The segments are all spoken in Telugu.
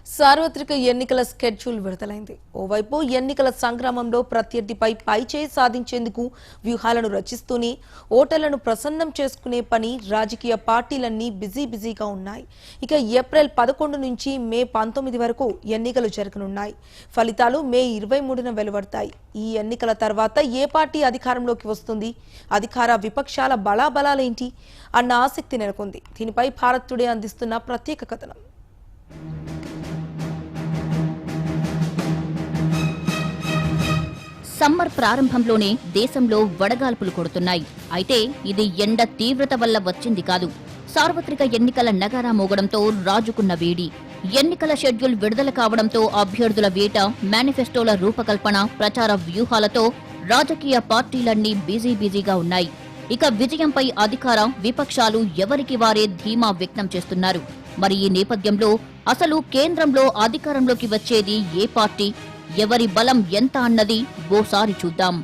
సార్వత్రిక ఎన్నికల స్కెడ్యూల్ విడుదలైంది. ఓవైపు ఎన్నికల సంగ్రామంలో ప్రత్యర్థిపై పైచేయి సాధించేందుకు వ్యూహాలను రచిస్తూనే ఓటర్లను ప్రసన్నం చేసుకునే పని రాజకీయ పార్టీలన్నీ బిజీగా ఉన్నాయి. ఇక ఏప్రిల్ 11 నుంచి మే 19 వరకు ఎన్నికలు జరగనున్నాయి. ఫలితాలు మే 23న వెలువడతాయి. ఈ ఎన్నికల తర్వాత ఏ పార్టీ అధికారంలోకి వస్తుంది, అధికార విపక్షాల బలాబలాలేంటి అన్న ఆసక్తి నెలకొంది. దీనిపై భారత్ టుడే అందిస్తున్న ప్రత్యేక కథనం. సమ్మర్ ప్రారంభంలోనే దేశంలో వడగాల్పులు కొడుతున్నాయి. అయితే ఇది ఎండ తీవ్రత వల్ల వచ్చింది కాదు. సార్వత్రిక ఎన్నికల నగారా మోగడంతో రాజుకున్న వేడి, ఎన్నికల షెడ్యూల్ విడుదల కావడంతో అభ్యర్థుల వేట, మేనిఫెస్టోల రూపకల్పన, ప్రచార వ్యూహాలతో రాజకీయ పార్టీలన్నీ బిజీగా ఉన్నాయి. ఇక విజయంపై అధికార విపక్షాలు ఎవరికి వారే ధీమా వ్యక్తం చేస్తున్నారు. మరి ఈ నేపథ్యంలో అసలు కేంద్రంలో అధికారంలోకి వచ్చేది ఏ పార్టీ, ఎవరి బలం ఎంత అన్నది ఓసారి చూద్దాం.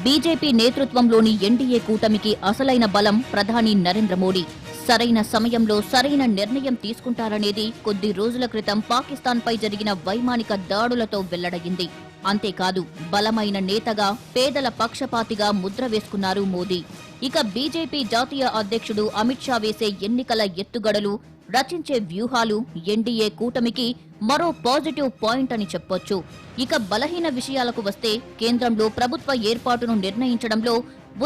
బీజేపీ నేతృత్వంలోని ఎన్డీఏ కూటమికి అసలైన బలం ప్రధాని నరేంద్ర మోడీ. సరైన సమయంలో సరైన నిర్ణయం తీసుకుంటారనేది కొద్ది రోజుల క్రితం పాకిస్తాన్పై జరిగిన వైమానిక దాడులతో వెల్లడయింది. అంతేకాదు బలమైన నేతగా, పేదల పక్షపాతిగా ముద్ర వేసుకున్నారు మోదీ. ఇక బీజేపీ జాతీయ అధ్యక్షుడు అమిత్ షా వేసే ఎన్నికల ఎత్తుగడలు, రచించే వ్యూహాలు ఎన్డీఏ కూటమికి మరో పాజిటివ్ పాయింట్ అని చెప్పొచ్చు. ఇక బలహీన విషయాలకు వస్తే కేంద్రంలో ప్రభుత్వ ఏర్పాటును నిర్ణయించడంలో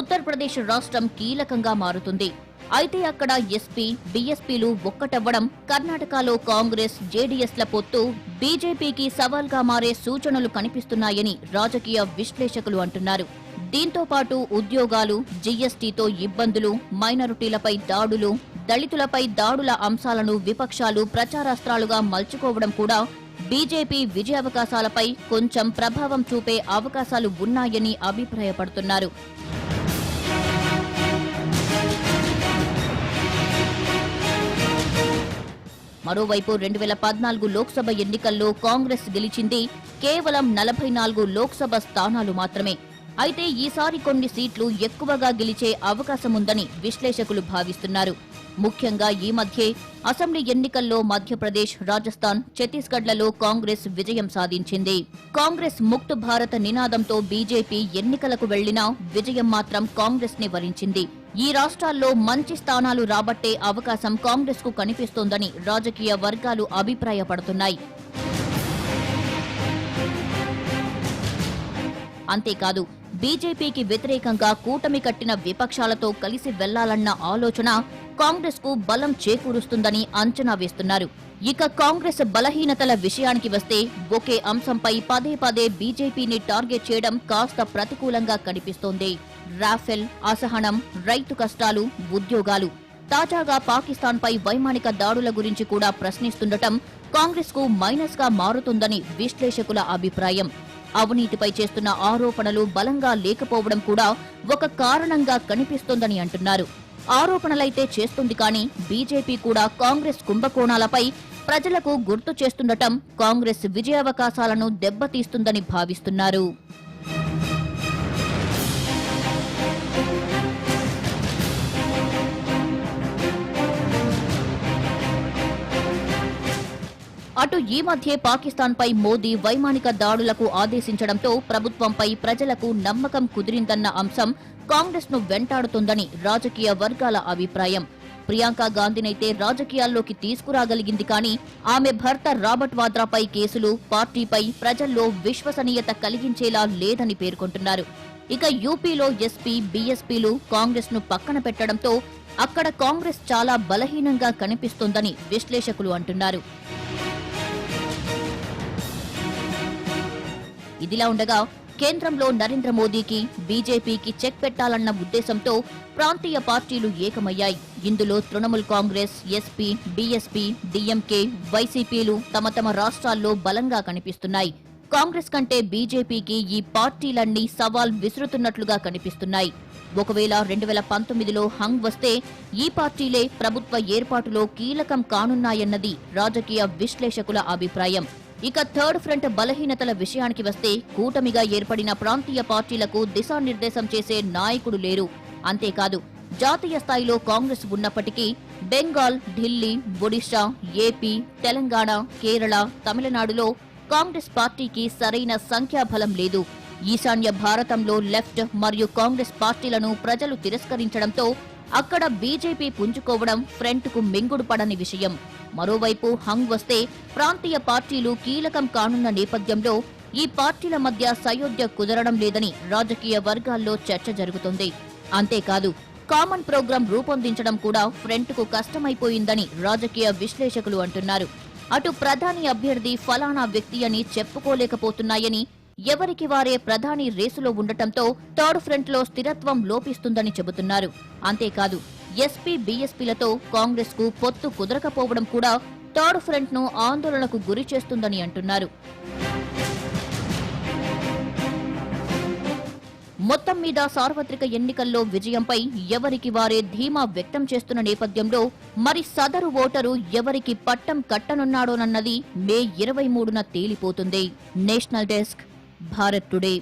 ఉత్తరప్రదేశ్ రాష్ట్రం కీలకంగా మారుతుంది. అయితే అక్కడ ఎస్పీ, బీఎస్పీలు ఒక్కటవ్వడం, కర్ణాటకలో కాంగ్రెస్, జేడీఎస్ల పొత్తు బీజేపీకి సవాల్గా మారే సూచనలు కనిపిస్తున్నాయని రాజకీయ విశ్లేషకులు అంటున్నారు. దీంతో పాటు ఉద్యోగాలు, జీఎస్టీతో ఇబ్బందులు, మైనారిటీలపై దాడులు, దళితులపై దాడుల అంశాలను విపక్షాలు ప్రచారాస్త్రాలుగా మలుచుకోవడం కూడా బీజేపీ విజయావకాశాలపై కొంచెం ప్రభావం చూపే అవకాశాలు ఉన్నాయని అభిప్రాయపడుతున్నారు. మరోవైపు 2014 లోక్సభ ఎన్నికల్లో కాంగ్రెస్ గెలిచింది కేవలం 44 లోక్సభ స్థానాలు మాత్రమే. అయితే ఈసారి కొన్ని సీట్లు ఎక్కువగా గెలిచే అవకాశముందని విశ్లేషకులు భావిస్తున్నారు. ముఖ్యంగా ఈ మధ్యే అసెంబ్లీ ఎన్నికల్లో మధ్యప్రదేశ్, రాజస్థాన్, ఛత్తీస్గఢ్లలో కాంగ్రెస్ విజయం సాధించింది. కాంగ్రెస్ ముక్త్ భారత్ నినాదంతో బీజేపీ ఎన్నికలకు వెళ్లినా విజయం మాత్రం కాంగ్రెస్ ని వరించింది. ఈ రాష్ట్రాల్లో మంచి స్థానాలు రాబట్టే అవకాశం కాంగ్రెస్ కు కనిపిస్తోందని రాజకీయ వర్గాలు అభిప్రాయపడుతున్నాయి. అంతేకాదు బీజేపీకి వ్యతిరేకంగా కూటమి కట్టిన విపక్షాలతో కలిసి వెళ్లాలన్న ఆలోచన కాంగ్రెస్ కు బలం చేకూరుస్తుందని అంచనా వేస్తున్నారు. ఇక కాంగ్రెస్ బలహీనతల విషయానికి వస్తే ఒకే అంశంపై పదే బీజేపీని టార్గెట్ చేయడం కాస్త ప్రతికూలంగా కనిపిస్తోంది. రాఫెల్, అసహనం, రైతు కష్టాలు, ఉద్యోగాలు, తాజాగా పాకిస్తాన్పై వైమానిక దాడుల గురించి కూడా ప్రశ్నిస్తుండటం కాంగ్రెస్ కు మైనస్ గా మారుతుందని విశ్లేషకుల అభిప్రాయం. అవినీతిపై చేస్తున్న ఆరోపణలు బలంగా లేకపోవడం కూడా ఒక కారణంగా కనిపిస్తోందని అంటున్నారు. ఆరోపణలైతే చేస్తుంది కానీ బీజేపీ కూడా కాంగ్రెస్ కుంభకోణాలపై ప్రజలకు గుర్తు చేస్తుండటం కాంగ్రెస్ విజయావకాశాలను దెబ్బతీస్తుందని భావిస్తున్నారు. అటు ఈ మధ్యే పాకిస్తాన్పై మోదీ వైమానిక దాడులకు ఆదేశించడంతో ప్రభుత్వంపై ప్రజలకు నమ్మకం కుదిరిందన్న అంశం కాంగ్రెస్ ను వెంటాడుతుందని రాజకీయ వర్గాల అభిప్రాయం. ప్రియాంక గాంధీనైతే రాజకీయాల్లోకి తీసుకురాగలిగింది కానీ ఆమె భర్త రాబర్ట్ వాద్రాపై కేసులు పార్టీపై ప్రజల్లో విశ్వసనీయత కలిగించేలా లేదని పేర్కొంటున్నారు. ఇక యూపీలో ఎస్పీ, బీఎస్పీలు కాంగ్రెస్ ను పక్కన పెట్టడంతో అక్కడ కాంగ్రెస్ చాలా బలహీనంగా కనిపిస్తోందని విశ్లేషకులు అంటున్నారు. ఇదిలా ఉండగా కేంద్రంలో నరేంద్ర మోదీకి, బీజేపీకి చెక్ పెట్టాలన్న ఉద్దేశంతో ప్రాంతీయ పార్టీలు ఏకమయ్యాయి. ఇందులో తృణమూల్ కాంగ్రెస్, ఎస్పీ, బీఎస్పీ, డీఎంకే, వైసీపీలు తమ రాష్ట్రాల్లో బలంగా కనిపిస్తున్నాయి. కాంగ్రెస్ కంటే బీజేపీకి ఈ పార్టీలన్నీ సవాల్ విసురుతున్నట్లుగా కనిపిస్తున్నాయి. ఒకవేళ 2019లో హంగ్ వస్తే ఈ పార్టీలే ప్రభుత్వ ఏర్పాటులో కీలకం కానున్నాయన్నది రాజకీయ విశ్లేషకుల అభిప్రాయం. ఇక థర్డ్ ఫ్రంట్ బలహీనతల విషయానికి వస్తే కూటమిగా ఏర్పడిన ప్రాంతీయ పార్టీలకు దిశానిర్దేశం చేసే నాయకుడు లేరు. అంతేకాదు జాతీయ స్థాయిలో కాంగ్రెస్ ఉన్నప్పటికీ బెంగాల్, ఢిల్లీ, ఒడిశా, ఏపీ, తెలంగాణ, కేరళ, తమిళనాడులో కాంగ్రెస్ పార్టీకి సరైన సంఖ్యాబలం లేదు. ఈశాన్య భారతంలో లెఫ్ట్ మరియు కాంగ్రెస్ పార్టీలను ప్రజలు తిరస్కరించడంతో అక్కడ బీజేపీ పుంజుకోవడం ఫ్రంట్కు మింగుడు పడని విషయం. మరోవైపు హంగ్ వస్తే ప్రాంతీయ పార్టీలు కీలకం కానున్న నేపథ్యంలో ఈ పార్టీల మధ్య సయోధ్య కుదరడం లేదని రాజకీయ వర్గాల్లో చర్చ జరుగుతోంది. అంతేకాదు కామన్ ప్రోగ్రాం రూపొందించడం కూడా ఫ్రంట్కు కష్టమైపోయిందని రాజకీయ విశ్లేషకులు అంటున్నారు. అటు ప్రధాని అభ్యర్థి ఫలానా వ్యక్తి అని చెప్పుకోలేకపోతున్నాయని, ఎవరికి వారే ప్రధాని రేసులో ఉండటంతో థర్డ్ ఫ్రంట్ లో స్థిరత్వం లోపిస్తుందని చెబుతున్నారు. అంతేకాదు ఎస్పీ, బీఎస్పీలతో కాంగ్రెస్ కు పొత్తు కుదరకపోవడం కూడా థర్డ్ ఫ్రంట్ ను ఆందోళనకు గురి చేస్తుందని అంటున్నారు. మొత్తం మీద సార్వత్రిక ఎన్నికల్లో విజయంపై ఎవరికి వారే ధీమా వ్యక్తం చేస్తున్న నేపథ్యంలో మరి సదరు ఓటరు ఎవరికి పట్టం కట్టనున్నాడోనన్నది మే 23న తేలిపోతుంది. National desk, Bharat today.